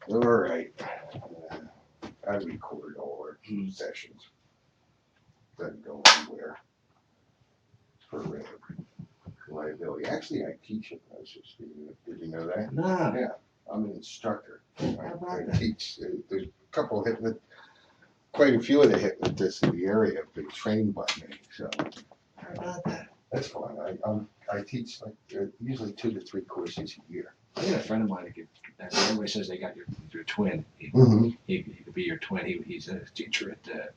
All right. I record all our sessions. Doesn't go anywhere for liability. Actually, I teach hypnosis. Did you know that? No. Yeah, I'm an instructor. How about I that? teach. There's a couple of quite a few of the hypnotists in the area have been trained by me. So How about that? that's fun. I teach like usually 2 to 3 courses a year. I got a friend of mine that everybody says they got your twin. He could be your twin. He's a teacher at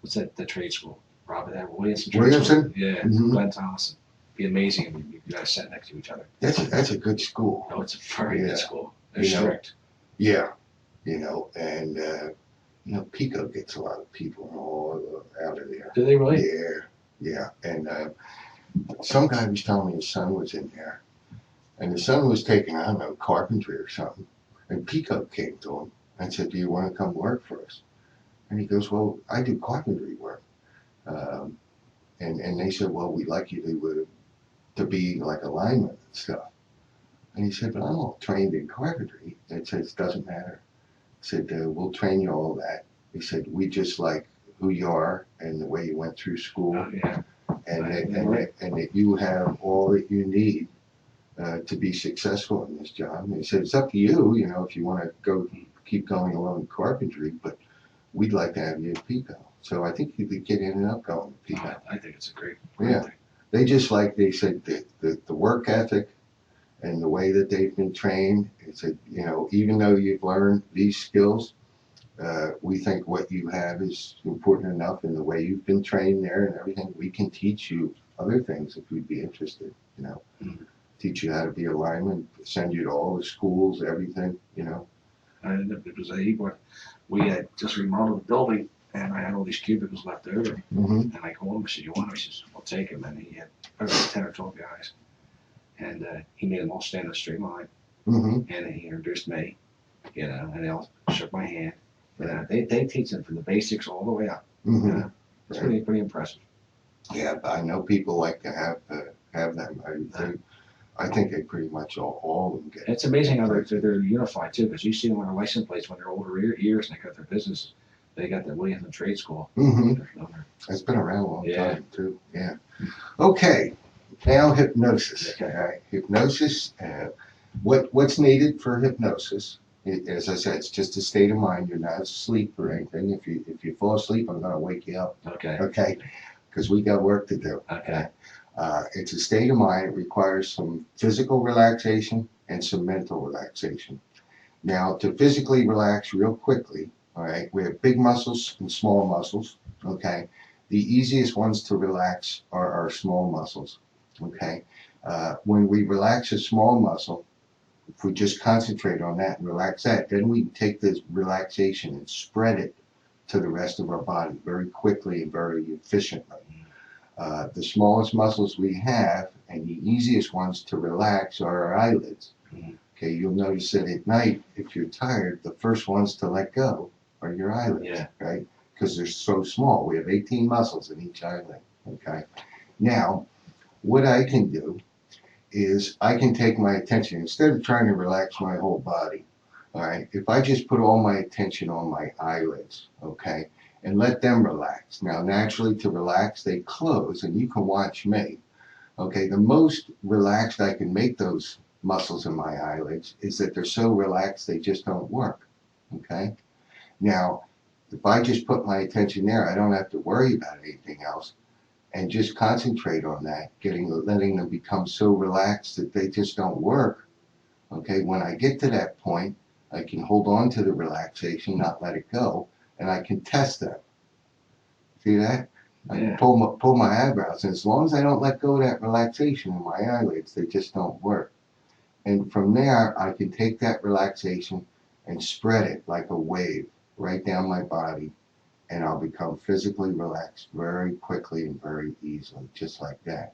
what's that, the trade school? Robert Williamson. Williamson? Yeah, Glenn Thompson. Be amazing if you guys sat next to each other. That's a good school. Oh, it's a very good school. They're You know, strict. Yeah, and Pico gets a lot of people all out of there. Do they really? Yeah. And some guy was telling me his son was in there, and his son was taking, I don't know, carpentry or something. And Pico came to him and said, "Do you want to come work for us?" And he goes, "Well, I do carpentry work." And they said, "Well, we'd like you to be like a lineman and stuff." And he said, "But I'm all trained in carpentry." And it says, "Doesn't matter." He said, "We'll train you all that." He said, "We just like who you are and the way you went through school, and that you have all that you need to be successful in this job." And he said, "It's up to you, if you want to keep going along in carpentry, but we'd like to have you at Pico." So I think you could get in and up going to Pico. I think it's a great Yeah. thing. They said the work ethic and the way that they've been trained. It said, even though you've learned these skills, we think what you have is important enough in the way you've been trained there and everything. We can teach you other things if you'd be interested, teach you how to be a lineman, send you to all the schools, everything, And it was we had just remodeled the building, and I had all these cubicles left over. And I called him. I said, "You want them?" He says, "I'll take them." And he had probably 10 or 12 guys, and he made them all stand in a straight line. And he introduced me, and they all shook my hand. They teach them from the basics all the way up. It's pretty impressive. Yeah, I know people like to have them. I think they pretty much all of them get. It's amazing how they're unified too, because you see them on their license plates when they're older years and they got their business. They got the Williamson Trade School. It's been around a long time too. Yeah. Okay. Now hypnosis. Okay. All right. Hypnosis. What's needed for hypnosis? As I said, it's just a state of mind. You're not asleep or anything. If you fall asleep, I'm gonna wake you up. Okay. Okay. Because we got work to do. Okay. It's a state of mind. It requires some physical relaxation and some mental relaxation. Now, to physically relax real quickly, all right, we have big muscles and small muscles, okay? The easiest ones to relax are our small muscles, okay? When we relax a small muscle, if we just concentrate on that and relax that, then we take this relaxation and spread it to the rest of our body very quickly and very efficiently. The smallest muscles we have and the easiest ones to relax are our eyelids. Okay, you'll notice that at night, if you're tired, the first ones to let go are your eyelids, right? Because they're so small. We have 18 muscles in each eyelid, okay? Now, what I can do is I can take my attention, instead of trying to relax my whole body, all right, if I just put all my attention on my eyelids, okay, and let them relax. Now, naturally, to relax, they close, and you can watch me. Okay, the most relaxed I can make those muscles in my eyelids is that they're so relaxed they just don't work. Okay? Now, if I just put my attention there, I don't have to worry about anything else and just concentrate on that, letting them become so relaxed that they just don't work. Okay, when I get to that point, I can hold on to the relaxation, not let it go, and I can test them. See that? I pull my eyebrows, and as long as I don't let go of that relaxation in my eyelids, they just don't work. And from there, I can take that relaxation and spread it like a wave right down my body, and I'll become physically relaxed very quickly and very easily, just like that.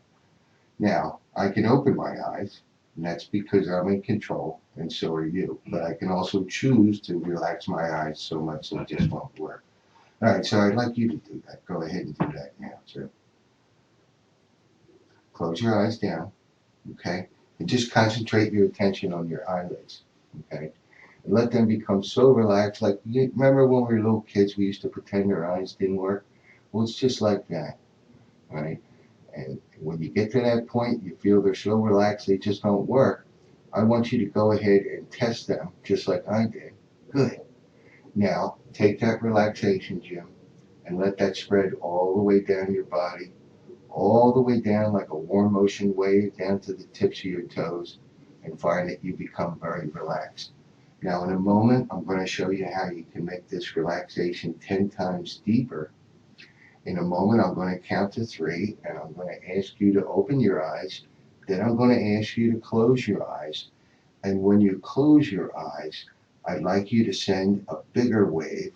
Now, I can open my eyes, and that's because I'm in control, and so are you. But I can also choose to relax my eyes so much that it just won't work. All right, so I'd like you to do that. Go ahead and do that now, sir. Close your eyes down. okay? And just concentrate your attention on your eyelids, okay? And let them become so relaxed. Like, you remember when we were little kids, we used to pretend our eyes didn't work? Well, it's just like that, right? And when you get to that point, you feel they're so relaxed they just don't work. I want you to go ahead and test them just like I did. Good. Now, take that relaxation, Jim, and let that spread all the way down your body, all the way down like a warm ocean wave down to the tips of your toes, and find that you become very relaxed. Now, in a moment, I'm going to show you how you can make this relaxation 10 times deeper. In a moment, I'm going to count to 3, and I'm going to ask you to open your eyes. Then I'm going to ask you to close your eyes. And when you close your eyes, I'd like you to send a bigger wave,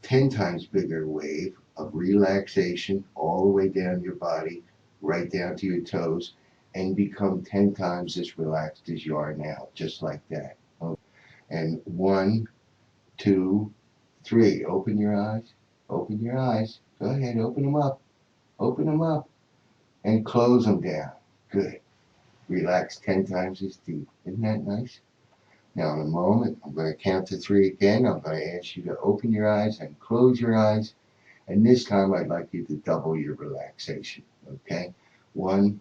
10 times bigger wave of relaxation all the way down your body, right down to your toes, and become 10 times as relaxed as you are now, just like that. And 1, 2, 3. Open your eyes. Open your eyes. Go ahead, open them up. Open them up. And close them down. Good. Relax 10 times as deep. Isn't that nice? Now, in a moment, I'm going to count to 3 again. I'm going to ask you to open your eyes and close your eyes. And this time, I'd like you to double your relaxation. Okay? 1,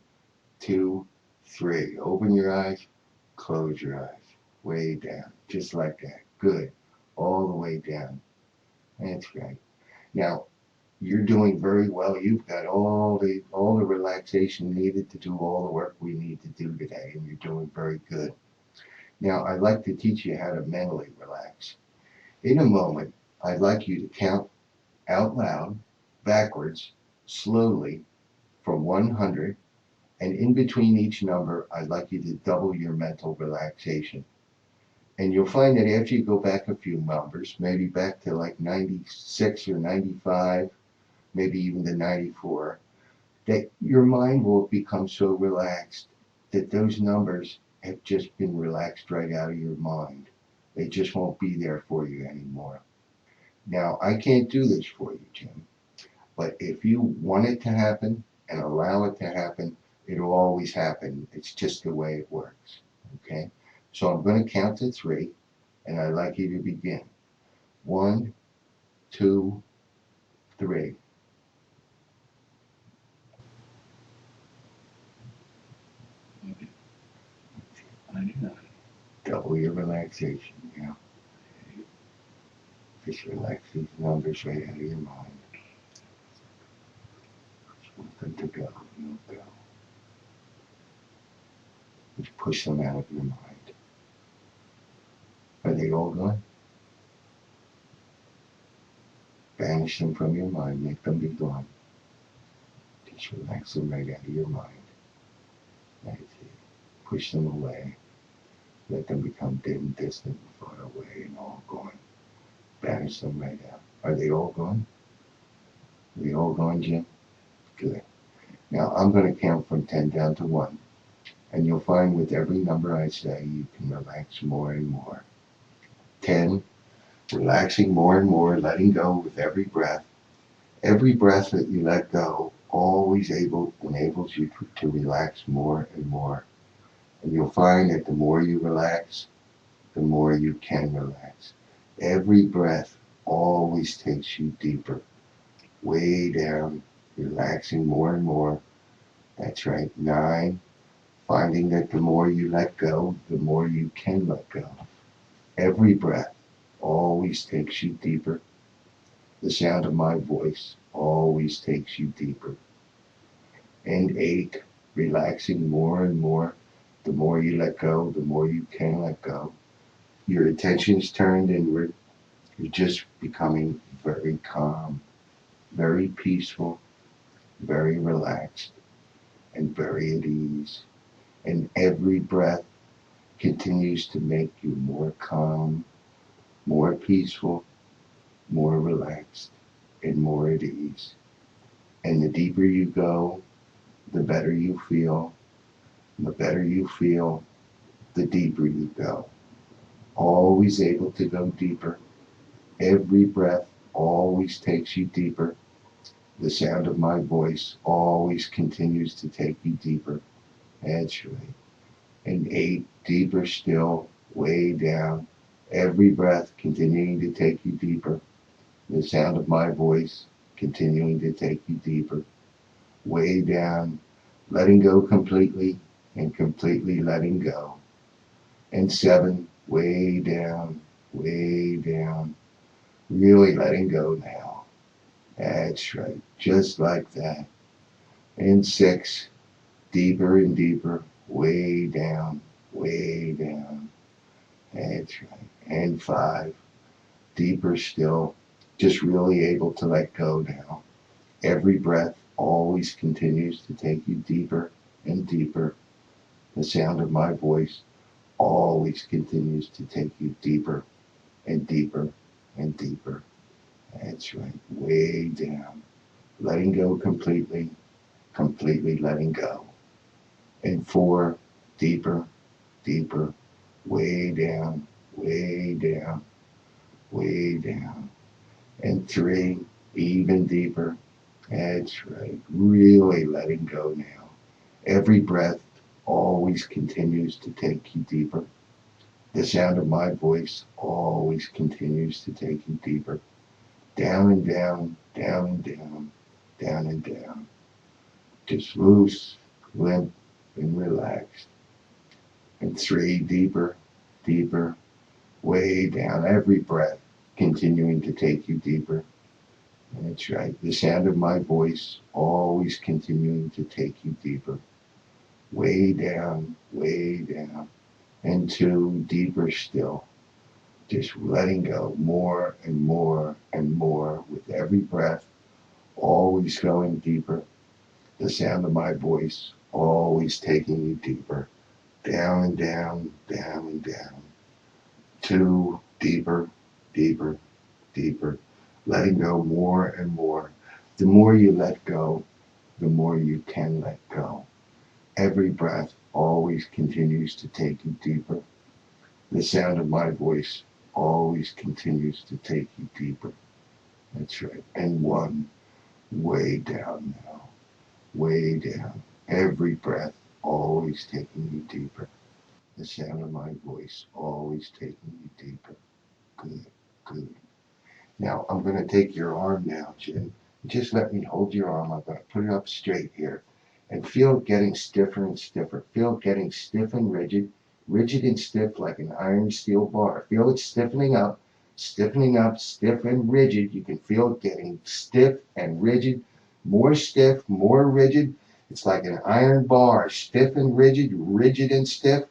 2, 3. Open your eyes. Close your eyes. Way down. Just like that. Good. All the way down. That's right. Now, you're doing very well. You've got all the relaxation needed to do all the work we need to do today, and you're doing very good. Now, I'd like to teach you how to mentally relax. In a moment, I'd like you to count out loud, backwards, slowly, from 100, and in between each number, I'd like you to double your mental relaxation. And you'll find that after you go back a few numbers, maybe back to like 96 or 95, maybe even to 94, that your mind will become so relaxed that those numbers have just been relaxed right out of your mind. They just won't be there for you anymore. Now, I can't do this for you, Jim, but if you want it to happen and allow it to happen, it'll always happen. It's just the way it works. Okay? So I'm going to count to 3, and I'd like you to begin. 1, 2, 3. 99. Double your relaxation. Yeah. Just relax these numbers right out of your mind. Just want them to go. They'll go. Just push them out of your mind. Are they all gone? Banish them from your mind. Make them be gone. Just relax them right out of your mind. That's it. Push them away. Let them become dim, distant, far away, and all gone. Banish them right out. Are they all gone? Are they all gone, Jim? Good. Now I'm going to count from 10 down to 1. And you'll find with every number I say, you can relax more and more. 10, relaxing more and more, letting go with every breath. Every breath that you let go always enables you to relax more and more. And you'll find that the more you relax, the more you can relax. Every breath always takes you deeper, way down, relaxing more and more. That's right. 9, finding that the more you let go, the more you can let go. Every breath always takes you deeper. The sound of my voice always takes you deeper. And 8, relaxing more and more. The more you let go, the more you can let go. Your attention's turned inward. You're just becoming very calm, very peaceful, very relaxed, and very at ease. And every breath continues to make you more calm, more peaceful, more relaxed, and more at ease. And the deeper you go, the better you feel. And the better you feel, the deeper you go. Always able to go deeper. Every breath always takes you deeper. The sound of my voice always continues to take you deeper That's right. And 8, deeper still, way down. Every breath continuing to take you deeper. The sound of my voice continuing to take you deeper, way down, letting go completely and completely letting go. And 7, way down, really letting go now. That's right, just like that. And 6, deeper and deeper, way down, way down. That's right. And 5, deeper still, just really able to let go now. Every breath always continues to take you deeper and deeper. The sound of my voice always continues to take you deeper and deeper and deeper. That's right, way down. Letting go completely, completely letting go. And 4, deeper, deeper, way down, way down, way down. And 3, even deeper. That's right, really letting go now. Every breath always continues to take you deeper. The sound of my voice always continues to take you deeper. Down and down, down and down, down and down. Just loose, limp, and relaxed. And 3, deeper, deeper, way down. Every breath continuing to take you deeper. That's right. The sound of my voice always continuing to take you deeper. Way down, way down. And 2, deeper still. Just letting go more and more and more with every breath, always going deeper. The sound of my voice always taking you deeper. Down and down, down and down. 2, deeper, deeper, deeper. Letting go more and more. The more you let go, the more you can let go. Every breath always continues to take you deeper. The sound of my voice always continues to take you deeper. That's right. And 1, way down now, way down. Every breath always taking you deeper. The sound of my voice always taking you deeper. Good, good. Now I'm going to take your arm now, Jim. Just let me hold your arm. I'm going to put it up straight here. And feel it getting stiffer and stiffer. Feel it getting stiff and rigid, rigid and stiff like an iron steel bar. Feel it stiffening up, stiff and rigid. You can feel it getting stiff and rigid, more stiff, more rigid. It's like an iron bar, stiff and rigid, rigid and stiff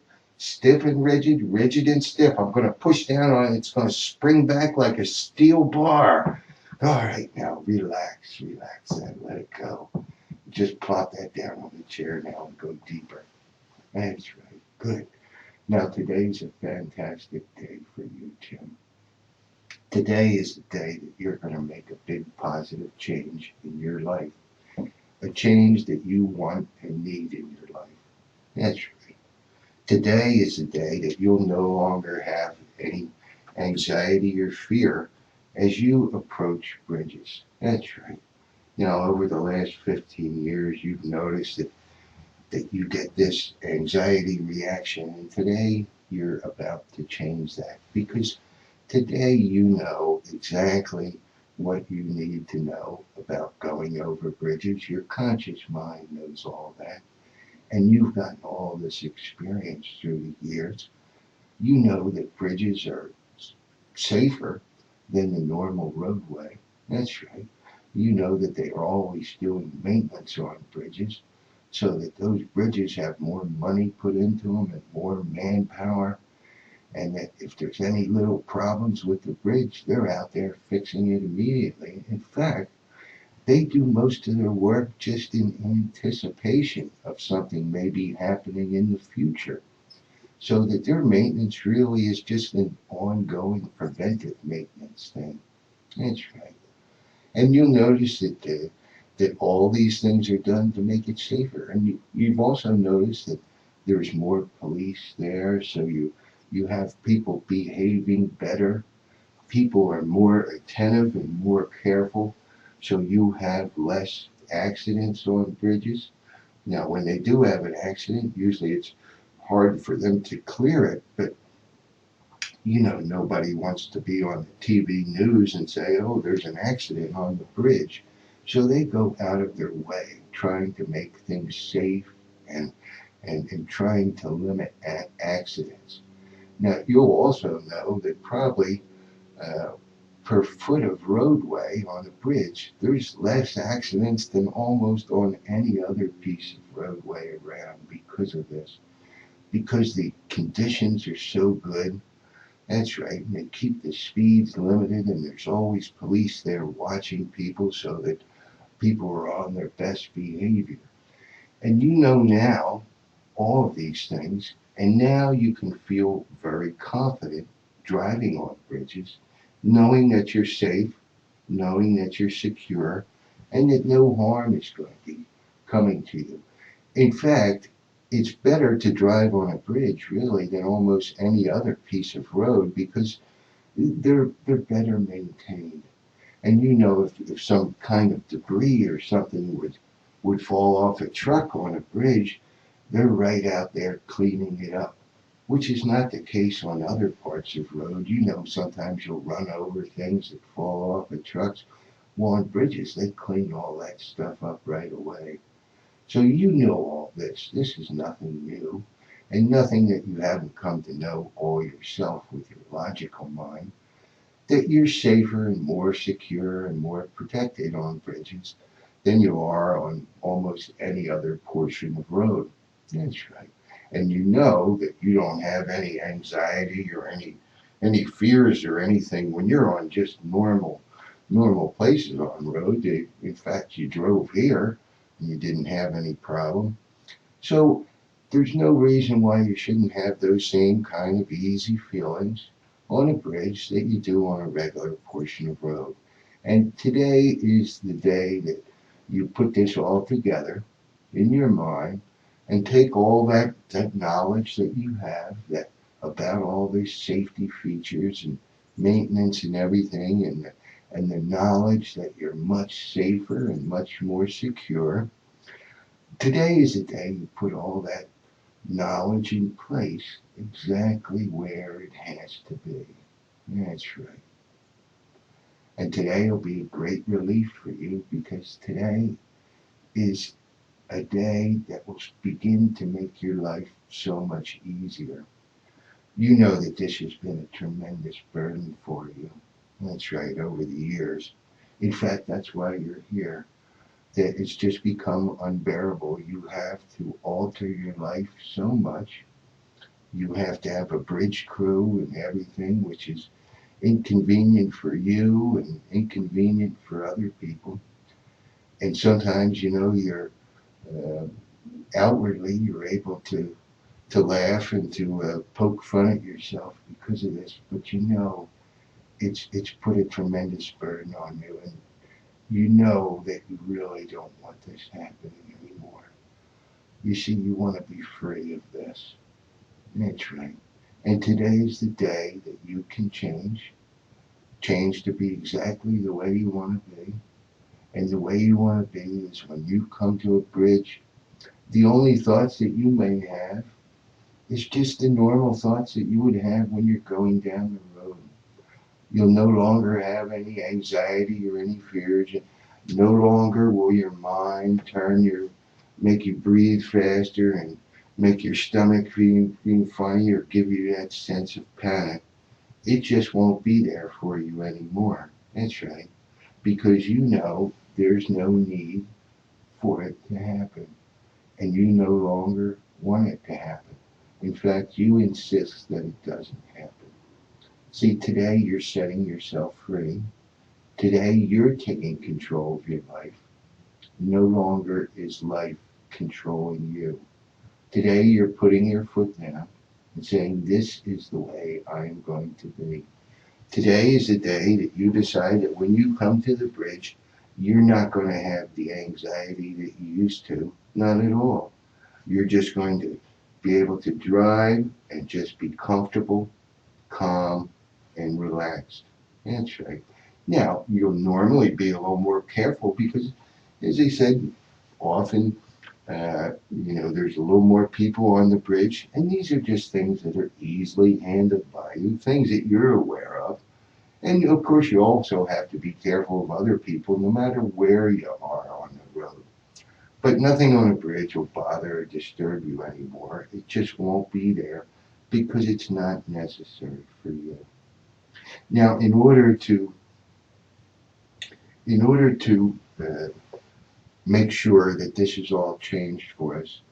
and rigid, rigid and stiff. I'm going to push down on it. It's going to spring back like a steel bar. All right, now relax, relax, and let it go. Just plop that down on the chair now and go deeper. That's right. Good. Now today's a fantastic day for you, Jim. Today is the day that you're going to make a big positive change in your life. A change that you want and need in your life. That's right. Today is the day that you'll no longer have any anxiety or fear as you approach bridges. That's right. You know, over the last 15 years, you've noticed that you get this anxiety reaction, and today you're about to change that because today you know exactly what you need to know about going over bridges. Your conscious mind knows all that, and you've gotten all this experience through the years. You know that bridges are safer than the normal roadway. That's right. You know that they are always doing maintenance on bridges so that those bridges have more money put into them and more manpower, and that if there's any little problems with the bridge, they're out there fixing it immediately. In fact, they do most of their work just in anticipation of something maybe happening in the future. So that their maintenance really is just an ongoing preventive maintenance thing. That's right. And you'll notice that all these things are done to make it safer. And you've also noticed that there's more police there, so you have people behaving better. People are more attentive and more careful, so you have less accidents on bridges. Now, when they do have an accident, usually it's hard for them to clear it, but nobody wants to be on the TV news and say, oh, there's an accident on the bridge. So they go out of their way trying to make things safe and, and trying to limit accidents. Now, you'll also know that probably uh, per foot of roadway on a bridge, there's less accidents than almost on any other piece of roadway around because of this. Because the conditions are so good. That's right. And they keep the speeds limited, and there's always police there watching people so that people are on their best behavior. And now all of these things, and now you can feel very confident driving on bridges, knowing that you're safe, knowing that you're secure, and that no harm is going to be coming to you. In fact, it's better to drive on a bridge really than almost any other piece of road because they're better maintained. And if some kind of debris or something would fall off a truck on a bridge, they're right out there cleaning it up, which is not the case on other parts of road. Sometimes you'll run over things that fall off of trucks. Well, on bridges, they clean all that stuff up right away. So you know all this. This is nothing new, and nothing that you haven't come to know all yourself with your logical mind, that you're safer and more secure and more protected on bridges than you are on almost any other portion of road. That's right. And you know that you don't have any anxiety or any fears or anything when you're on just normal places on road. In fact, you drove here and you didn't have any problem. So there's no reason why you shouldn't have those same kind of easy feelings on a bridge that you do on a regular portion of road. And today is the day that you put this all together in your mind and take all that knowledge that you have that about all these safety features and maintenance and everything and the knowledge that you're much safer and much more secure. Today is the day you put all that knowledge in place exactly where it has to be. That's right. And today will be a great relief for you because today is a day that will begin to make your life so much easier. You know that this has been a tremendous burden for you. That's right, over the years. In fact, that's why you're here. That it's just become unbearable. You have to alter your life so much. You have to have a bridge crew and everything, which is inconvenient for you and inconvenient for other people. And sometimes, you're uh, outwardly you're able to laugh and to poke fun at yourself because of this, but it's put a tremendous burden on you, and you know that you really don't want this happening anymore. You see, you want to be free of this. That's right. And today is the day that you can change to be exactly the way you want to be. And the way you want to be is when you come to a bridge, the only thoughts that you may have is just the normal thoughts that you would have when you're going down the road. You'll no longer have any anxiety or any fears. No longer will your mind make you breathe faster and make your stomach feel funny or give you that sense of panic. It just won't be there for you anymore. That's right. Because there's no need for it to happen. And you no longer want it to happen. In fact, you insist that it doesn't happen. See, today you're setting yourself free. Today you're taking control of your life. No longer is life controlling you. Today you're putting your foot down and saying, this is the way I am going to be. Today is the day that you decide that when you come to the bridge, you're not going to have the anxiety that you used to. Not at all. You're just going to be able to drive and just be comfortable, calm, and relaxed. That's right. Now, you'll normally be a little more careful because, as I said, often There's a little more people on the bridge, and these are just things that are easily handled by you, things that you're aware of. And of course, you also have to be careful of other people no matter where you are on the road. But nothing on a bridge will bother or disturb you anymore. It just won't be there because it's not necessary for you. Now, in order to make sure that this is all changed for us,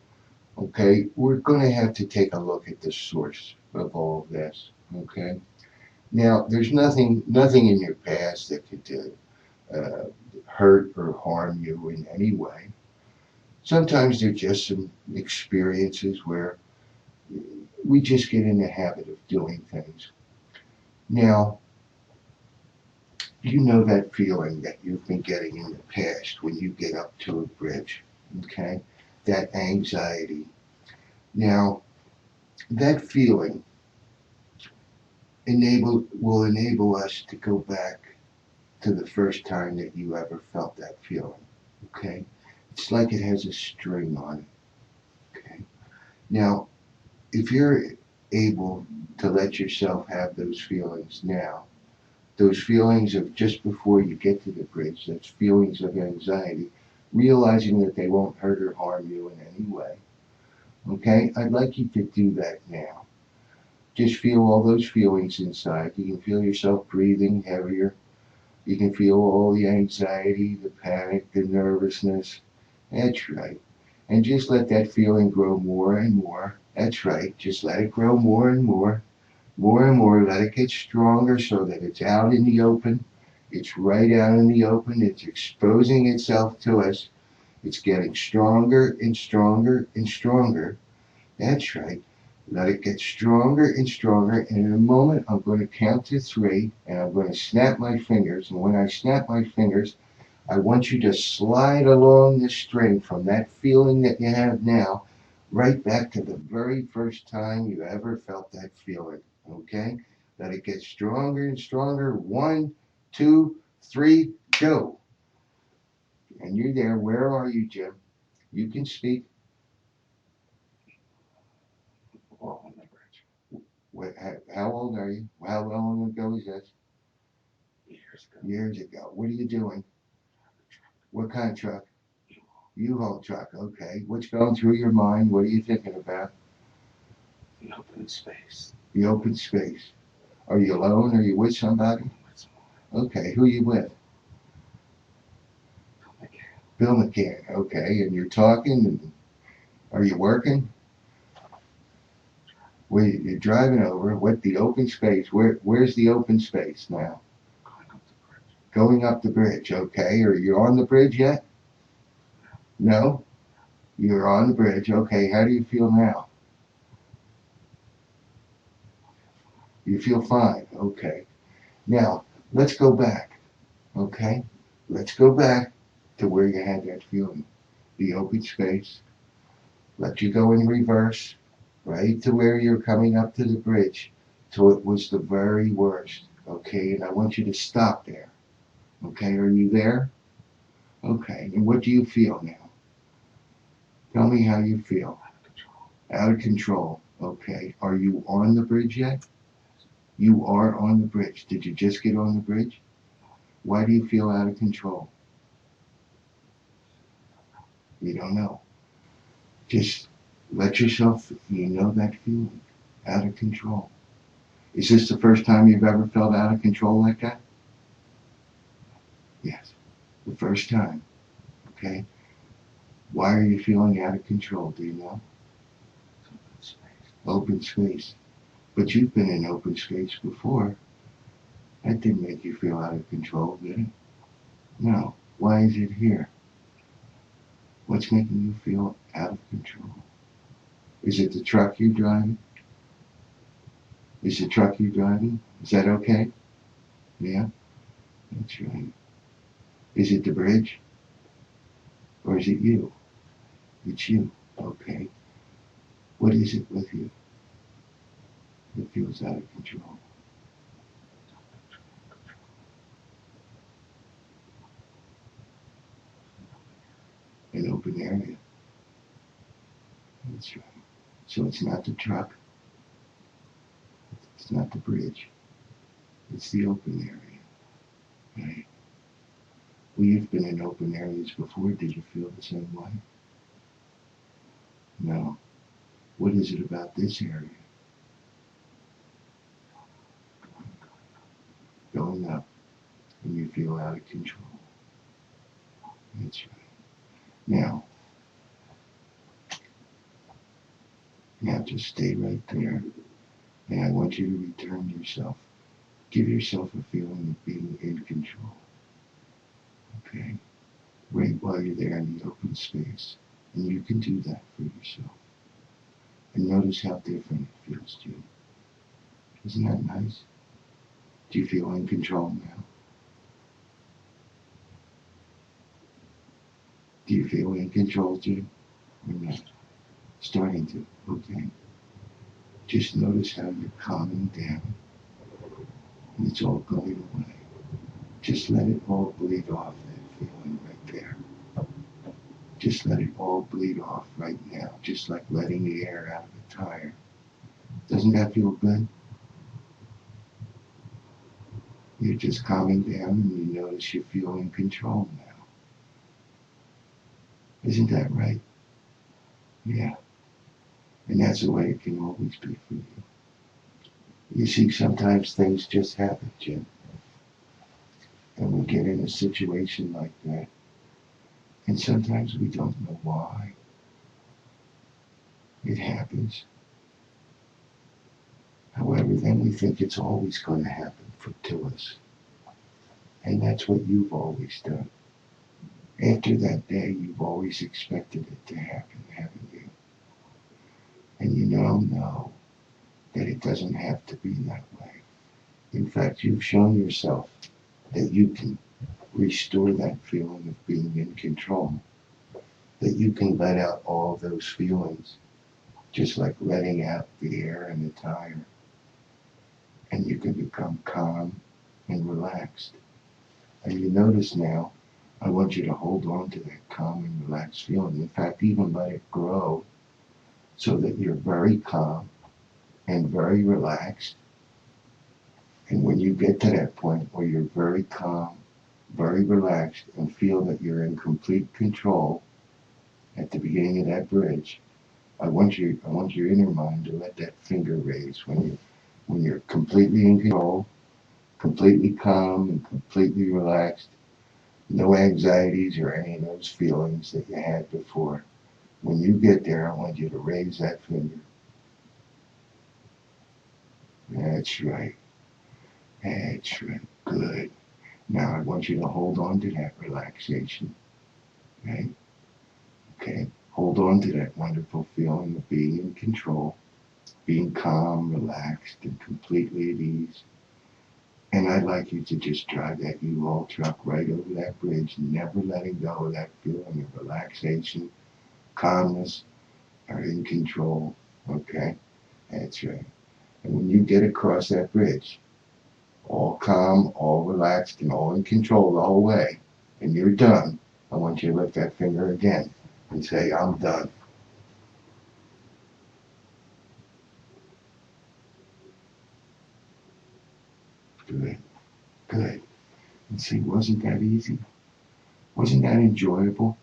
okay, we're going to have to take a look at the source of all of this. Okay. Now, there's nothing in your past that could hurt or harm you in any way. Sometimes they're just some experiences where we just get in the habit of doing things. Now, you know that feeling that you've been getting in the past when you get up to a bridge, okay? That anxiety. Now, that feeling will enable us to go back to the first time that you ever felt that feeling, okay? It's like it has a string on it, okay? Now, if you're able to let yourself have those feelings now, those feelings of just before you get to the bridge, those feelings of anxiety, realizing that they won't hurt or harm you in any way, okay? I'd like you to do that now. Just feel all those feelings inside. You can feel yourself breathing heavier. You can feel all the anxiety, the panic, the nervousness. That's right. And just let that feeling grow more and more. That's right. Just let it grow more and more, more and more. Let it get stronger so that it's out in the open. It's right out in the open. It's exposing itself to us. It's getting stronger and stronger and stronger. That's right. Let it get stronger and stronger. And in a moment, I'm going to count to 3 and I'm going to snap my fingers. And when I snap my fingers, I want you to slide along the string from that feeling that you have now right back to the very first time you ever felt that feeling. Okay? Let it get stronger and stronger. 1, 2, 3, go. And you're there. Where are you, Jim? You can speak. Well, on the bridge. How old are you? How long ago was this? Years ago. Years ago. What are you doing? What kind of truck? U-Haul truck. Okay. What's going through your mind? What are you thinking about? The open space. The open space. Are you alone? Are you with somebody? With someone. Okay. Who are you with? Bill McCann. Bill McCann. Okay. And you're talking. And are you working? Well, you're driving over. What the open space? Where's the open space now? Going up the bridge. Going up the bridge. Okay. Are you on the bridge yet? No. You're on the bridge. Okay. How do you feel now? You feel fine. Okay. Now, let's go back. Okay? Let's go back to where you had that feeling. The open space. Let you go in reverse, right to where you're coming up to the bridge, till it was the very worst. Okay? And I want you to stop there. Okay? Are you there? Okay. And what do you feel now? Tell me how you feel. Out of control. Out of control. Okay. Are you on the bridge yet? You are on the bridge. Did you just get on the bridge? Why do you feel out of control? You don't know. Just let yourself, that feeling, out of control. Is this the first time you've ever felt out of control like that? Yes, the first time. Okay. Why are you feeling out of control? Do you know? Open space. Open space. But you've been in open space before. That didn't make you feel out of control, did it? No. Why is it here? What's making you feel out of control? Is it the truck you're driving? Is the truck you're driving? Is that okay? Yeah, that's right. Is it the bridge? Or is it you? It's you. Okay. What is it with you that feels out of control? An open area. That's right. So it's not the truck. It's not the bridge. It's the open area, right? Well, you've been in open areas before. Did you feel the same way? No. What is it about this area? Going up, and you feel out of control. That's right. Now just stay right there, and I want you to return yourself. Give yourself a feeling of being in control. Okay? Right while you're there in the open space. And you can do that for yourself. And notice how different it feels to you. Isn't that nice? Do you feel in control now? Do you feel in control, Jim? Or not? Starting to. Okay. Just notice how you're calming down. And it's all going away. Just let it all bleed off, that feeling right there. Just let it all bleed off right now, just like letting the air out of a tire. Doesn't that feel good? You're just calming down and you notice you feel in control now. Isn't that right? Yeah. And that's the way it can always be for you. You see, sometimes things just happen, Jim. And we get in a situation like that. And sometimes we don't know why. It happens. However, then we think it's always going to happen to us. And that's what you've always done. After that day, you've always expected it to happen, haven't you? And you now know that it doesn't have to be that way. In fact, you've shown yourself that you can restore that feeling of being in control, that you can let out all those feelings, just like letting out the air in the tire. And you can become calm and relaxed. And you notice now, I want you to hold on to that calm and relaxed feeling. In fact, even let it grow so that you're very calm and very relaxed. And when you get to that point where you're very calm, very relaxed, and feel that you're in complete control at the beginning of that bridge, I want your inner mind to let that finger raise when you're completely in control, completely calm and completely relaxed. No anxieties or any of those feelings that you had before. When you get there, I want you to raise that finger. That's right. That's right. Good. Now I want you to hold on to that relaxation. Right? Okay? Hold on to that wonderful feeling of being in control, being calm, relaxed, and completely at ease. And I'd like you to just drive that U-Haul truck right over that bridge, never letting go of that feeling of relaxation, calmness, or in control. Okay? That's right. And when you get across that bridge, all calm, all relaxed, and all in control the whole way, and you're done, I want you to lift that finger again and say, I'm done. Good. Good. And see, wasn't that easy? Wasn't that enjoyable?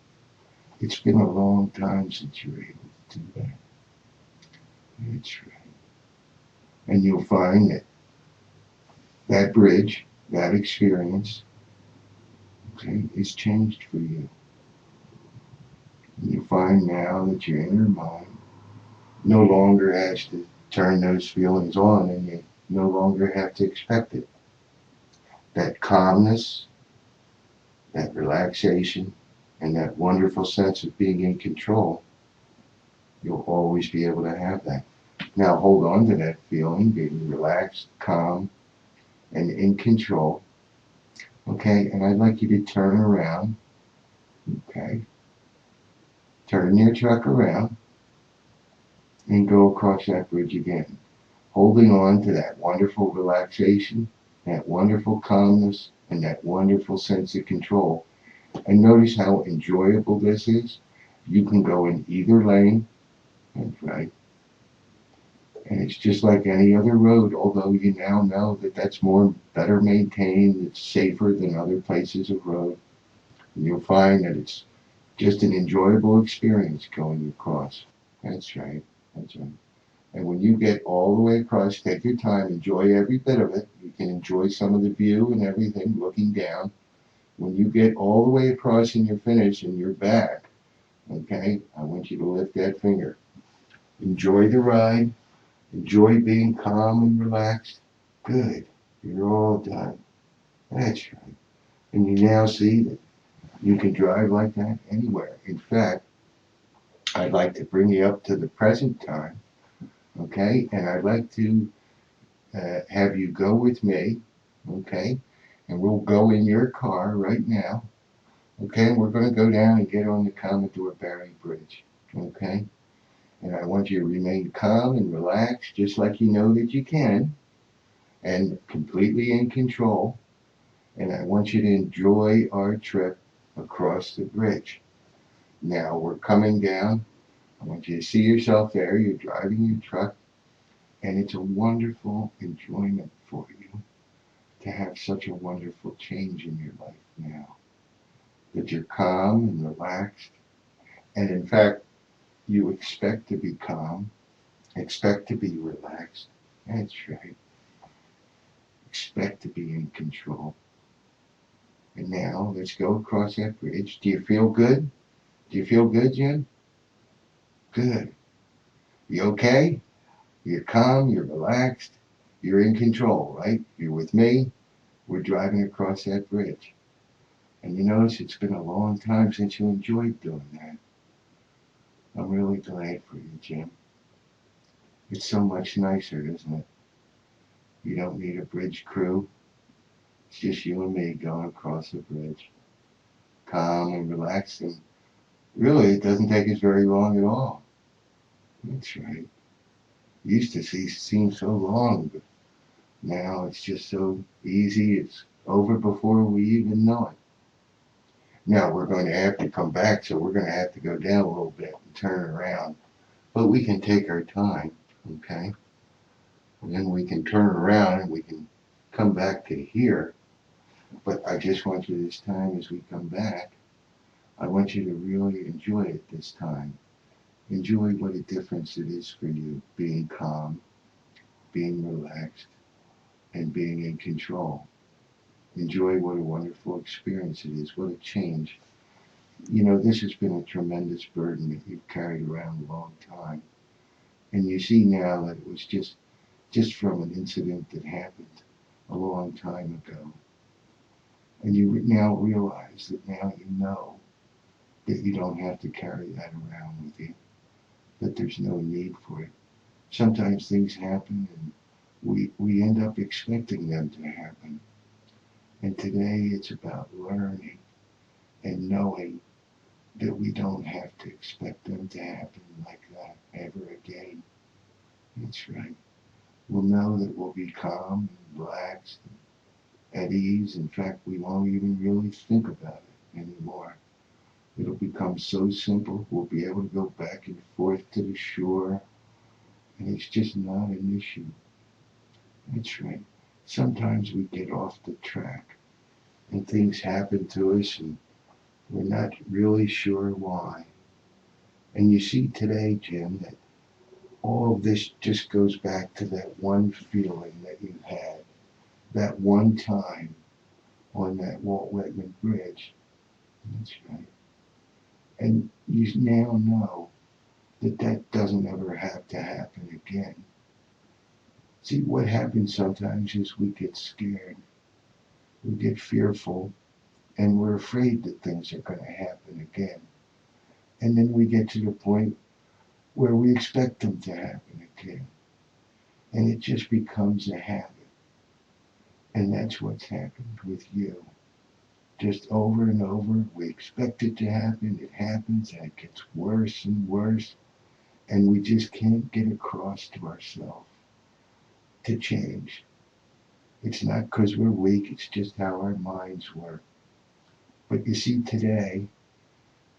It's been a long time since you were able to do that. That's right. And you'll find that that bridge, that experience, okay, is changed for you. And you find now that your inner mind no longer has to turn those feelings on, and you no longer have to expect it. That calmness, that relaxation, and that wonderful sense of being in control, you'll always be able to have that. Now hold on to that feeling, being relaxed, calm, and in control. Okay, and I'd like you to turn around. Okay, turn your truck around and go across that bridge again, holding on to that wonderful relaxation, that wonderful calmness, and that wonderful sense of control. And notice how enjoyable this is. You can go in either lane, That's right. And it's just like any other road, although you now know that that's better maintained, it's safer than other places of road. And you'll find that it's just an enjoyable experience going across. That's right. That's right. And when you get all the way across, take your time, enjoy every bit of it. You can enjoy some of the view and everything, looking down. When you get all the way across and you're finished and you're back, okay, I want you to lift that finger. Enjoy the ride. Enjoy being calm and relaxed. Good. You're all done. That's right. And you now see that you can drive like that anywhere. In fact, I'd like to bring you up to the present time, okay? And I'd like to have you go with me, okay? And we'll go in your car right now, okay? And we're going to go down and get on the Commodore Barry Bridge, okay? And I want you to remain calm and relaxed, just like you know that you can, and completely in control. And I want you to enjoy our trip across the bridge. Now we're coming down. I want you to see yourself there. You're driving your truck, and it's a wonderful enjoyment for you to have such a wonderful change in your life now. That you're calm and relaxed, and in fact, you expect to be calm, expect to be relaxed. That's right. Expect to be in control. And now let's go across that bridge. Do you feel good? Do you feel good, Jim? Good. You okay? You're calm, you're relaxed, you're in control, right? You're with me. We're driving across that bridge. And you notice it's been a long time since you enjoyed doing that. I'm really glad for you, Jim. It's so much nicer, isn't it? You don't need a bridge crew. It's just you and me going across the bridge. Calm and relaxed, and really it doesn't take us very long at all. That's right. It used to seem so long, but now it's just so easy. It's over before we even know it. Now we're going to have to come back, so we're going to have to go down a little bit and turn around. But we can take our time, okay? And then we can turn around and we can come back to here. But I just want you this time as we come back, I want you to really enjoy it this time. Enjoy what a difference it is for you, being calm, being relaxed, and being in control. Enjoy what a wonderful experience it is, what a change. You know, this has been a tremendous burden that you've carried around a long time. And you see now that it was just from an incident that happened a long time ago. And you now realize that now you know that you don't have to carry that around with you, that there's no need for it. Sometimes things happen and we end up expecting them to happen. And today it's about learning and knowing that we don't have to expect them to happen like that ever again. That's right. We'll know that we'll be calm and relaxed and at ease. In fact, we won't even really think about it anymore. It'll become so simple. We'll be able to go back and forth to the shore, and it's just not an issue. That's right. Sometimes we get off the track, and things happen to us, and we're not really sure why. And you see today, Jim, that all of this just goes back to that one feeling that you had, that one time on that Walt Whitman Bridge. That's right. And you now know that that doesn't ever have to happen again. See, what happens sometimes is we get scared, we get fearful, and we're afraid that things are going to happen again. And then we get to the point where we expect them to happen again. And it just becomes a habit. And that's what's happened with you. Just over and over, we expect it to happen, it happens, and it gets worse and worse. And we just can't get across to ourselves to change. It's not because we're weak, it's just how our minds work. But you see, today,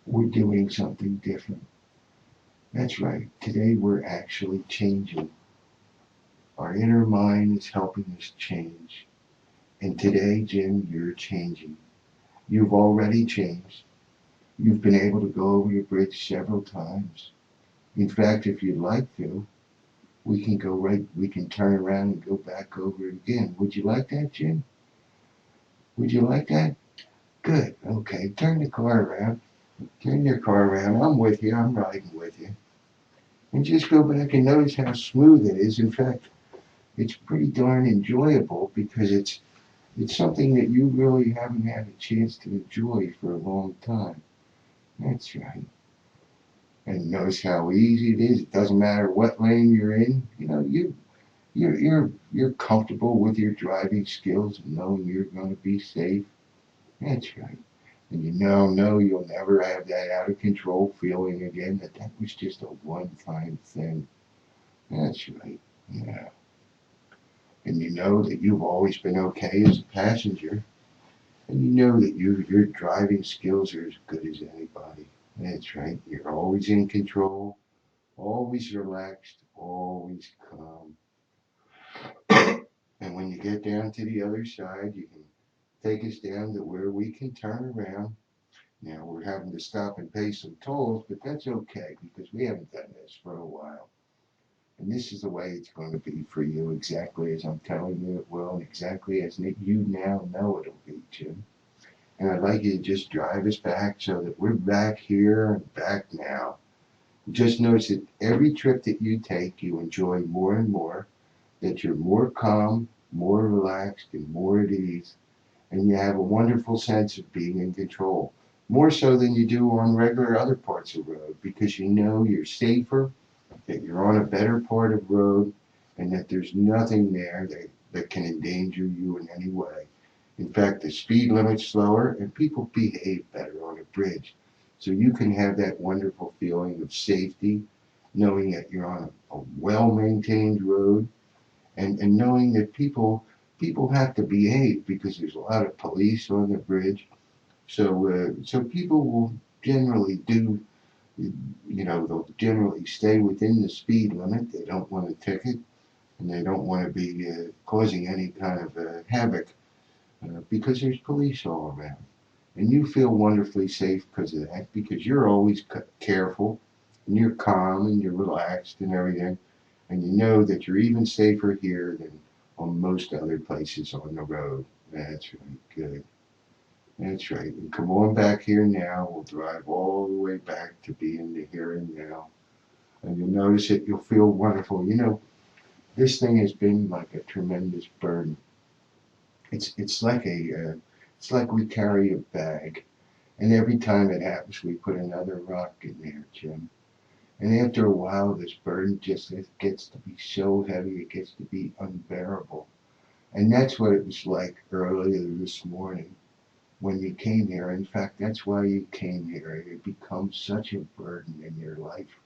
we're doing something different. That's right. Today we're actually changing. Our inner mind is helping us change. And today, Jim, you're changing. You've already changed. You've been able to go over your bridge several times. In fact, if you'd like to, we can turn around and go back over it again. Would you like that, Jim? Would you like that? Good. Okay. Turn the car around. Turn your car around. I'm with you. I'm riding with you. And just go back and notice how smooth it is. In fact, it's pretty darn enjoyable because it's something that you really haven't had a chance to enjoy for a long time. That's right. And notice how easy it is. It doesn't matter what lane you're in. You know, you're comfortable with your driving skills and knowing you're going to be safe. That's right. And you know you'll never have that out of control feeling again. That was just a one-time thing. That's right. Yeah. And you know that you've always been okay as a passenger. And you know that your driving skills are as good as anybody. That's right. You're always in control, always relaxed, always calm. And when you get down to the other side, you can take us down to where we can turn around. Now we're having to stop and pay some tolls, but that's okay because we haven't done this for a while. And this is the way it's going to be for you, exactly as I'm telling you it will, and exactly as you now know it'll be, Jim. And I'd like you to just drive us back so that we're back here and back now. Just notice that every trip that you take, you enjoy more and more, that you're more calm, more relaxed, and more at ease, and you have a wonderful sense of being in control. More so than you do on regular other parts of the road because you know you're safer, that you're on a better part of the road, and that there's nothing there that can endanger you in any way. In fact, the speed limit's slower and people behave better on a bridge. So you can have that wonderful feeling of safety, knowing that you're on a well-maintained road, and knowing that people have to behave because there's a lot of police on the bridge. So people will generally do, they'll generally stay within the speed limit. They don't want a ticket, and they don't want to be causing any kind of havoc because there's police all around. And you feel wonderfully safe because of that, because you're always careful, and you're calm, and you're relaxed, and everything. And you know that you're even safer here than on most other places on the road. That's right, good. That's right. And come on back here now. We'll drive all the way back to being the here and now. And you'll notice it. You'll feel wonderful. You know, this thing has been like a tremendous burden. It's like we carry a bag, and every time it happens, we put another rock in there, Jim. And after a while, this burden just gets to be so heavy, it gets to be unbearable. And that's what it was like earlier this morning when you came here. In fact, that's why you came here. It had become such a burden in your life.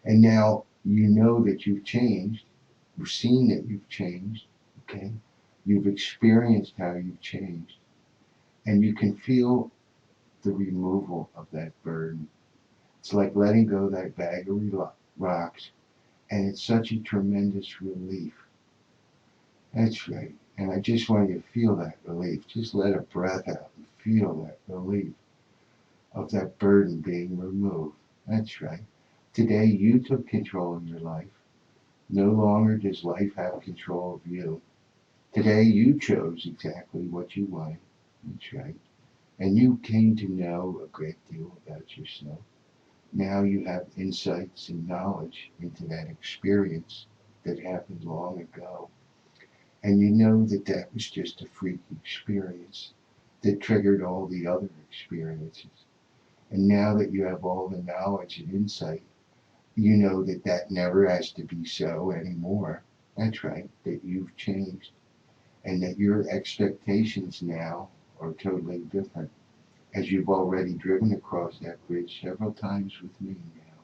And now you know that you've changed. You've seen that you've changed. Okay? You've experienced how you've changed. And you can feel the removal of that burden. It's like letting go of that bag of rocks. And it's such a tremendous relief. That's right. And I just want you to feel that relief. Just let a breath out and feel that relief of that burden being removed. That's right. Today you took control of your life. No longer does life have control of you. Today you chose exactly what you wanted. That's right. And you came to know a great deal about yourself. Now you have insights and knowledge into that experience that happened long ago. And you know that that was just a freak experience that triggered all the other experiences. And now that you have all the knowledge and insight, you know that that never has to be so anymore. That's right, that you've changed and that your expectations now are totally different, as you've already driven across that bridge several times with me now.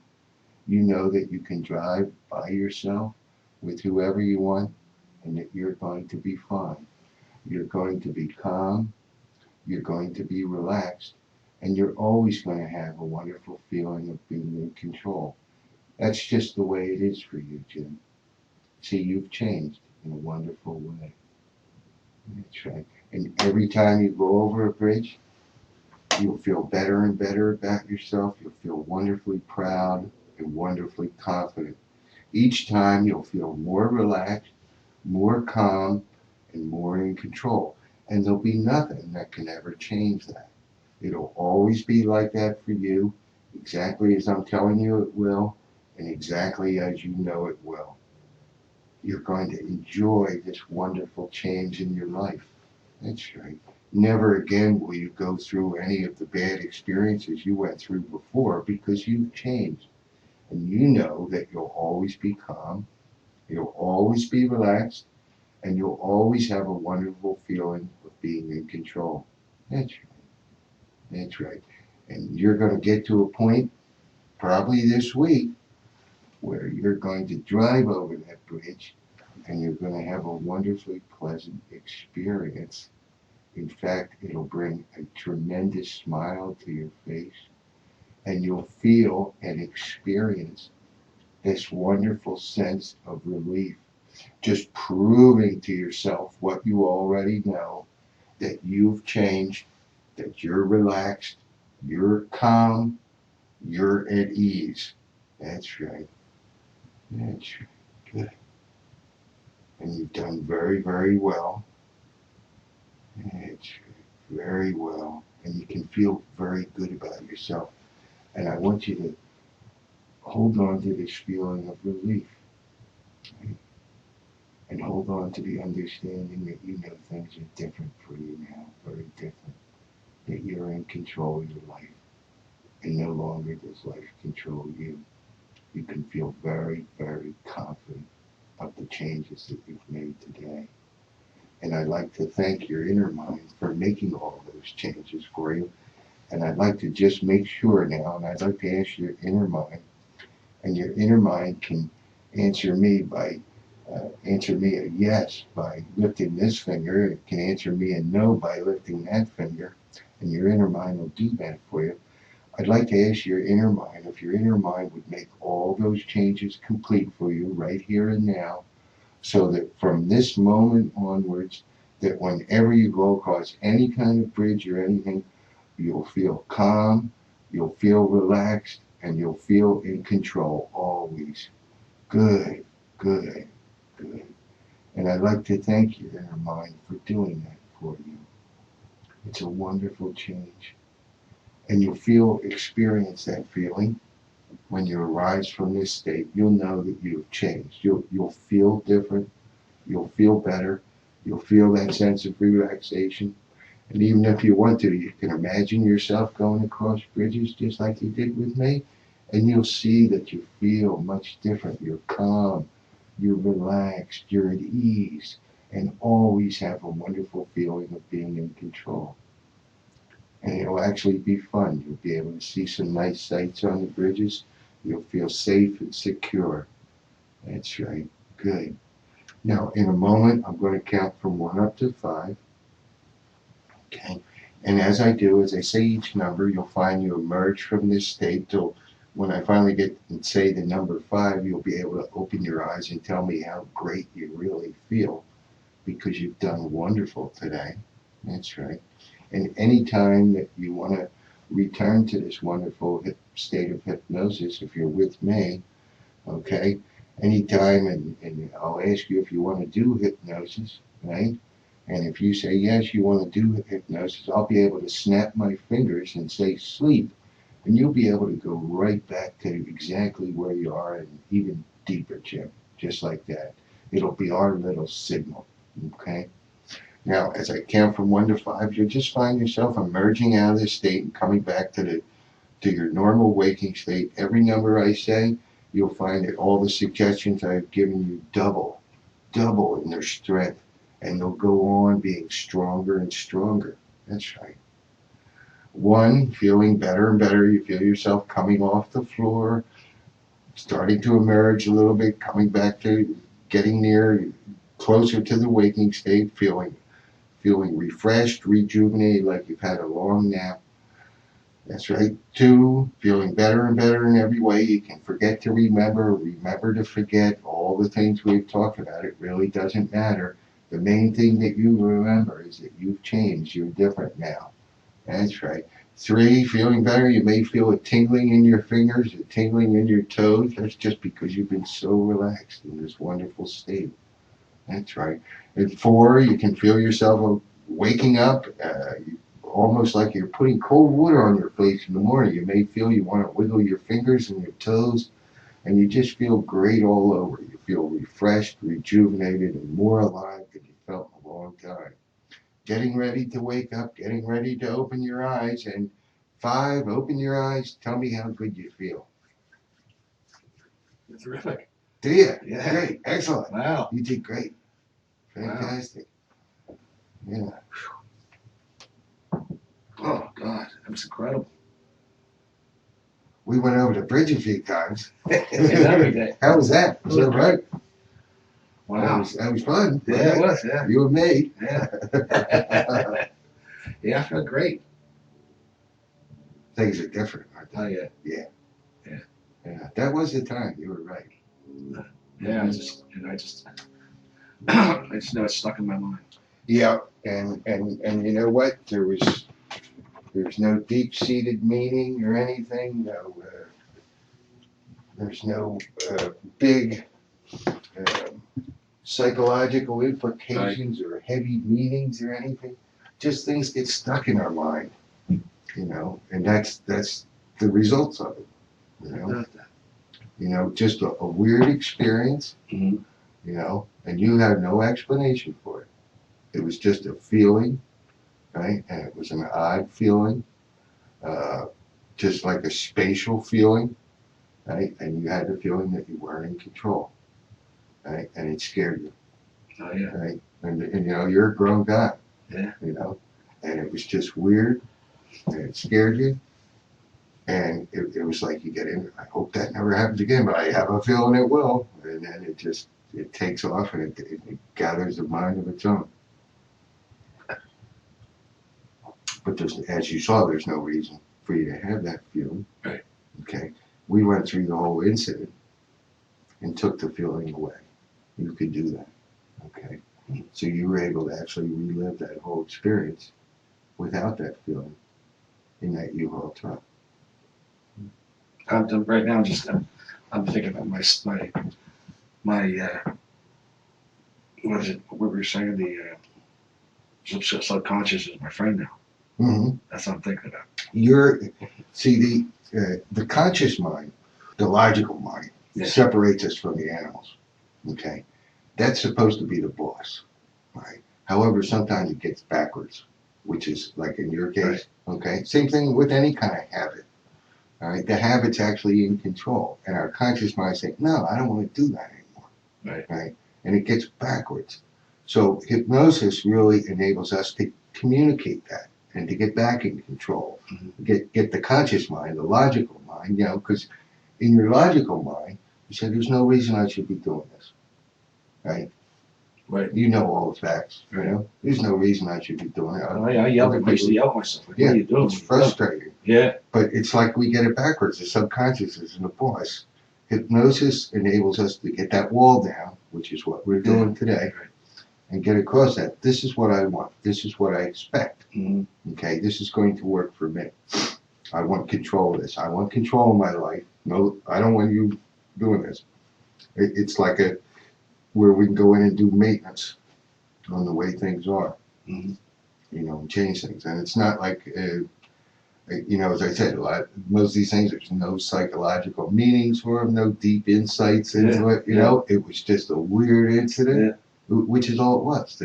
You know that you can drive by yourself with whoever you want and that you're going to be fine. You're going to be calm, you're going to be relaxed, and you're always going to have a wonderful feeling of being in control. That's just the way it is for you, Jim. See, you've changed in a wonderful way. That's right. And every time you go over a bridge, you'll feel better and better about yourself. You'll feel wonderfully proud and wonderfully confident. Each time you'll feel more relaxed, more calm, and more in control. And there'll be nothing that can ever change that. It'll always be like that for you, exactly as I'm telling you it will, and exactly as you know it will. You're going to enjoy this wonderful change in your life. That's right. Never again will you go through any of the bad experiences you went through before because you've changed. And you know that you'll always be calm, you'll always be relaxed, and you'll always have a wonderful feeling of being in control. That's right. That's right. And you're going to get to a point, probably this week, where you're going to drive over that bridge and you're going to have a wonderfully pleasant experience. In fact, it'll bring a tremendous smile to your face, and you'll feel and experience this wonderful sense of relief, just proving to yourself what you already know, that you've changed, that you're relaxed, you're calm, you're at ease. That's right. That's right. Good. And you've done very, very well. That's right. Very well. And you can feel very good about yourself. And I want you to hold on to this feeling of relief. Right? And hold on to the understanding that you know things are different for you now, very different. That you're in control of your life. And no longer does life control you. You can feel very, very confident of the changes that you've made today. And I'd like to thank your inner mind for making all those changes for you. And I'd like to just make sure now, and I'd like to ask your inner mind, and your inner mind can answer me a yes by lifting this finger. It can answer me a no by lifting that finger, and your inner mind will do that for you. I'd like to ask your inner mind if your inner mind would make all those changes complete for you right here and now, so that from this moment onwards, that whenever you go across any kind of bridge or anything, you'll feel calm, you'll feel relaxed, and you'll feel in control always. Good, good, good. And I'd like to thank your inner mind for doing that for you. It's a wonderful change. And experience that feeling when you arise from this state. You'll know that you've changed. You'll feel different. You'll feel better. You'll feel that sense of relaxation. And even if you want to, you can imagine yourself going across bridges just like you did with me. And you'll see that you feel much different. You're calm. You're relaxed. You're at ease. And always have a wonderful feeling of being in control. And it'll actually be fun. You'll be able to see some nice sights on the bridges. You'll feel safe and secure. That's right. Good. Now, in a moment, I'm going to count from 1 up to 5. Okay. And as I do, as I say each number, you'll find you emerge from this state till when I finally get and say the number 5, you'll be able to open your eyes and tell me how great you really feel because you've done wonderful today. That's right. And any time that you want to return to this wonderful state of hypnosis, if you're with me, okay, anytime, and I'll ask you if you want to do hypnosis, right? And if you say yes, you want to do hypnosis, I'll be able to snap my fingers and say sleep. And you'll be able to go right back to exactly where you are and even deeper, Jim, just like that. It'll be our little signal, okay? Now, as I count from 1 to 5, you'll just find yourself emerging out of this state and coming back to your normal waking state. Every number I say, you'll find that all the suggestions I've given you double in their strength, and they'll go on being stronger and stronger. That's right. 1, feeling better and better. You feel yourself coming off the floor, starting to emerge a little bit, coming back to getting closer to the waking state, feeling refreshed, rejuvenated, like you've had a long nap. That's right. 2, feeling better and better in every way. You can forget to remember, remember to forget. All the things we've talked about, it really doesn't matter. The main thing that you remember is that you've changed. You're different now. That's right. 3, feeling better. You may feel a tingling in your fingers, a tingling in your toes. That's just because you've been so relaxed in this wonderful state. That's right. And 4, you can feel yourself waking up, almost like you're putting cold water on your face in the morning. You may feel you want to wiggle your fingers and your toes, and you just feel great all over. You feel refreshed, rejuvenated, and more alive than you felt in a long time. Getting ready to wake up, getting ready to open your eyes, and 5, open your eyes. Tell me how good you feel. Terrific. Do you? Yeah. Great. Excellent. Wow. You did great. Fantastic. Wow. Yeah. Oh God, that was incredible. We went over the bridge a few times. Every day. How was that? Was that right? Wow. That was fun. Yeah, it was. Yeah. You and me. Yeah. Yeah, I felt great. Things are different, aren't Oh they? yeah. Yeah. That was the time. You were right. Yeah. I just I just know it's stuck in my mind. Yeah. And you know what? There's no deep-seated meaning or anything. No. There's no big psychological implications or heavy meanings or anything. Just things get stuck in our mind, and that's the results of it. Just a weird experience, Mm-hmm. and you had no explanation for it. It was just a feeling, right? And it was an odd feeling, just like a spatial feeling, right? And you had the feeling that you weren't in control, right? And it scared you. Oh yeah. Right? And you're a grown guy. Yeah. And it was just weird, and it scared you, and it was like you get in. I hope that never happens again, but I have a feeling it will. And then it takes off, and it gathers a mind of its own. But as you saw, there's no reason for you to have that feeling. Right. Okay. We went through the whole incident and took the feeling away. You could do that. Okay. So you were able to actually relive that whole experience without that feeling in that U-Haul truck. Right now, I'm thinking about my what is it? What we were saying, the subconscious is my friend now. Mm-hmm. That's what I'm thinking about. The conscious mind, the logical mind, separates us from the animals. Okay, that's supposed to be the boss, right? However, sometimes it gets backwards, which is like in your case. Right. Okay, same thing with any kind of habit. All right, the habit's actually in control, and our conscious mind saying, "No, I don't want to do that anymore." Right, and it gets backwards. So hypnosis really enables us to communicate that and to get back in control. Mm-hmm. Get the conscious mind, the logical mind, because in your logical mind, you say, "There's no reason I should be doing this," right? Right. You know all the facts. There's no reason I should be doing it. I used to yell at myself. Like, yeah, what are you doing? It's frustrating. Yeah. But it's like we get it backwards. The subconscious isn't the boss. Hypnosis enables us to get that wall down, which is what we're doing today, and get across that. This is what I want. This is what I expect. Mm-hmm. Okay, this is going to work for me. I want control of this. I want control of my life. No, I don't want you doing this. It's like where we can go in and do maintenance on the way things are, mm-hmm. And change things. And it's not like, as I said, most of these things, there's no psychological meanings for them, no deep insights into it. It was just a weird incident, which is all it was.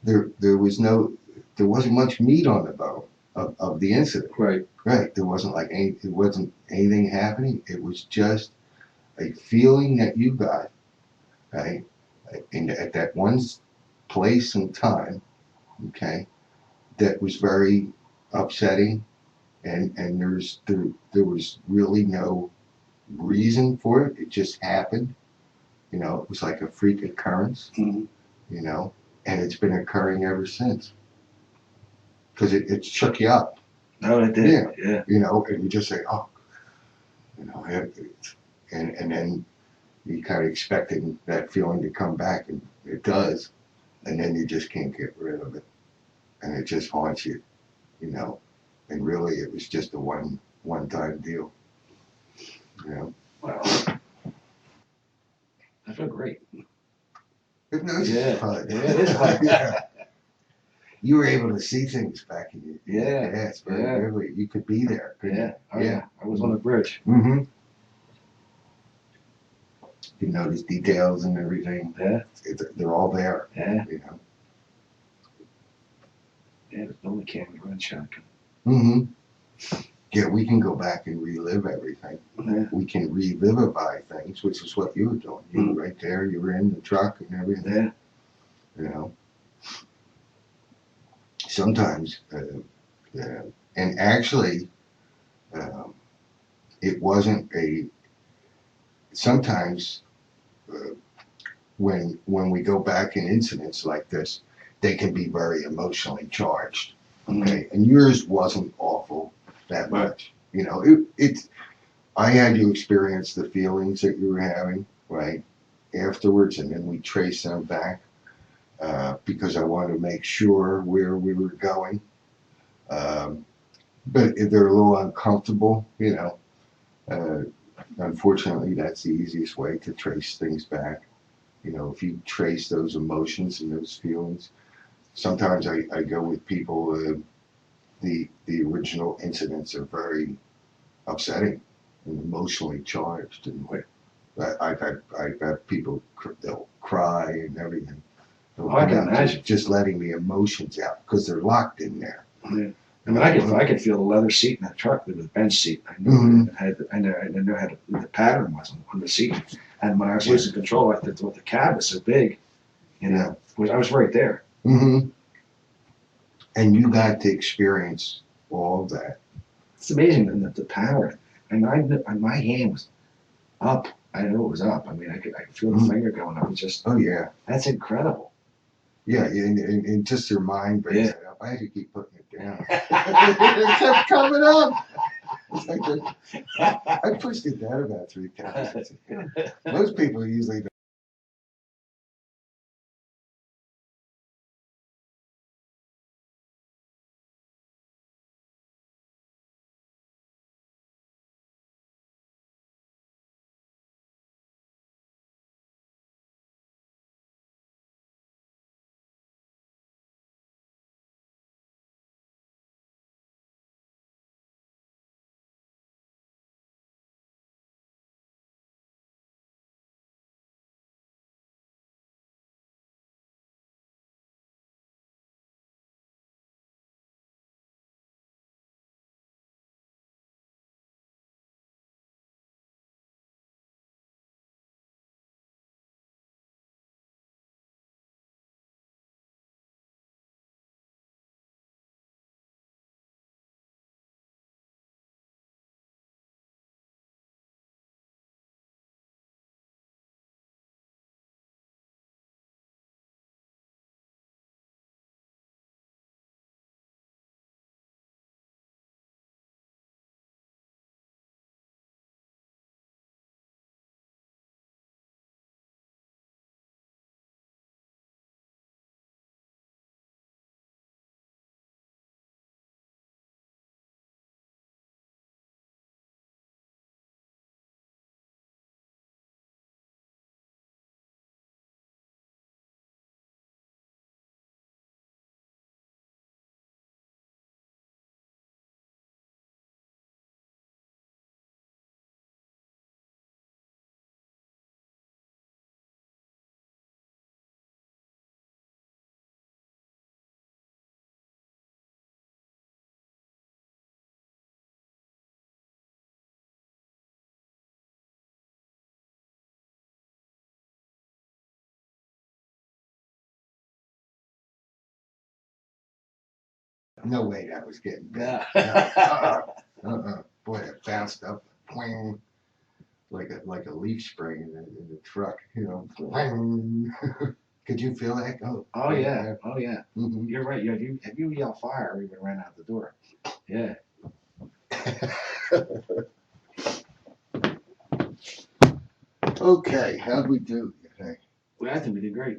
There wasn't much meat on the bone of the incident. Right. There wasn't it wasn't anything happening. It was just a feeling that you got, right, at that one place and time, okay, that was very upsetting, and there was really no reason for it. It just happened. It was like a freak occurrence. Mm-hmm. And it's been occurring ever since, because it shook you up. No, it did. Yeah. Yeah. You know, and you just say, oh, you know, and then you kind of expecting that feeling to come back, and it does, and then you just can't get rid of it, and it just haunts you, you know, and really it was just a one time deal, you know. Well, I feel great. Hypnosis Yeah. is fun. Yeah, it is fun. Yeah. You were able to see things back in your Yeah. past very Yeah. vividly. You could be there, couldn't Yeah. you? Oh, yeah. I was on the bridge. Mm-hmm. You notice details and everything. Yeah. They're all there. Yeah. You know. Yeah. The only camera run shotgun. Mm-hmm. Yeah, we can go back and relive everything. Yeah. We can revivify things, which is what you were doing. You were right there. You were in the truck and everything. Yeah. You know. Sometimes, and actually, um, it wasn't a. Sometimes, uh, when we go back in incidents like this, they can be very emotionally charged. Okay, and yours wasn't awful that much. You know, it. I had you experience the feelings that you were having right afterwards, and then we trace them back because I wanted to make sure where we were going. Um, but if they're a little uncomfortable, you know. Unfortunately, that's the easiest way to trace things back. You know, if you trace those emotions and those feelings, sometimes I go with people. The original incidents are very upsetting and emotionally charged, and I've had people they'll cry and everything. They'll Oh, I can come out imagine. just letting the emotions out because they're locked in there. Yeah. I mean, I could feel the leather seat in that truck, the bench seat. I knew Mhm. it had, I knew how the pattern was on the seat. And when I was losing control, I thought the cab was so big, you know, I was right there. Mm-hmm. And you got to experience all of that. It's amazing the pattern. And my hand was up. I knew it was up. I mean, I could feel the finger going up. It's just, Oh yeah, that's incredible. yeah, and just your mind brings Yeah. it up. I had to keep putting it down. It kept coming up. It's like I pushed it down about 3 times. Most people usually don't. No way that was getting bad. No. Boy, it bounced up, twang, like a leaf spring in the truck. You know, twang. Could you feel that go? Oh yeah, oh yeah. Mm-hmm. You're right. Yeah, if you yell fire, we would have ran out the door. Yeah. Okay, how'd we do? You think? Well, I think we did great.